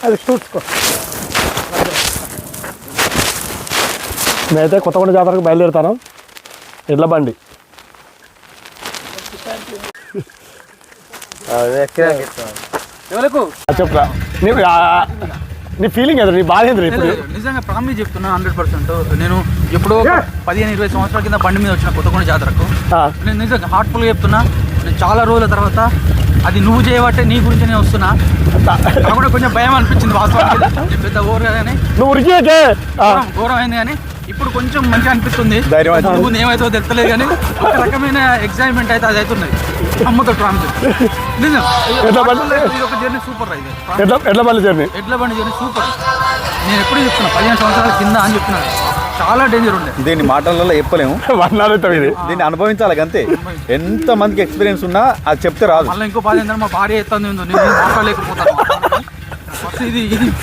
అది చూసుకో. నేనైతే కొత్తగూడ జాతరకు బయలుదేరుతాను. ఎడ్ల బండి చెప్పరా నీ ఫీలింగ్ ఎదురు, నీ బాధ ఏంద్ర? ఇప్పుడు నిజంగా ప్రామిస్ చెప్తున్నా 100%. నేను ఎప్పుడో 15-20 సంవత్సరాల కింద బండి మీద వచ్చిన కొత్తగూడ జాతరకు. నేను నిజంగా హార్ట్ఫుల్గా చెప్తున్నా. నేను చాలా రోజుల తర్వాత అది నువ్వు చేయబట్టే నీ గురించి నేను వస్తున్నా. నాకు కూడా కొంచెం భయం అనిపించింది వాస్తవానికి. పెద్ద ఓవర్ కానీ ఘోరం అయింది, కానీ ఇప్పుడు కొంచెం మంచిగా అనిపిస్తుంది. నువ్వు ఏమైతే తెలుస్తలేదు కానీ ఒక రకమైన ఎక్సైట్మెంట్ అయితే అది అవుతున్నది. అమ్మతో ప్రామిస్ నిజం. ఇది ఒక జర్నీ సూపర్. ఎడ్ల బండి జర్నీ సూపర్. నేను ఎప్పుడు చెప్తున్నా 15 సంవత్సరాల కింద అని చెప్తున్నాను. చాలా డేంజర్ ఉండే. దీన్ని మాటలలో చెప్పలేము, దీన్ని అనుభవించాలి అంతే. ఎంత మందికి ఎక్స్పీరియన్స్ ఉన్నా అది చెప్తే రాదు. మళ్ళీ ఇంకో బాధ ఏంటంటే మా భార్య ఎత్తుంది, నేను మాట్లాడలేకపోతాను.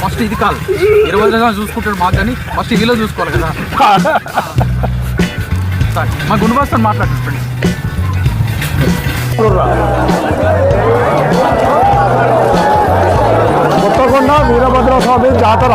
ఫస్ట్ ఇది కాదు 20 రోజులు చూసుకుంటాడు మాకు, కానీ ఫస్ట్ ఇదిలో చూసుకోవాలి కదా. మా గుణభాస్తో మాట్లాడుతుంది. కొత్తగూడ వీరభద్ర స్వామి జాతర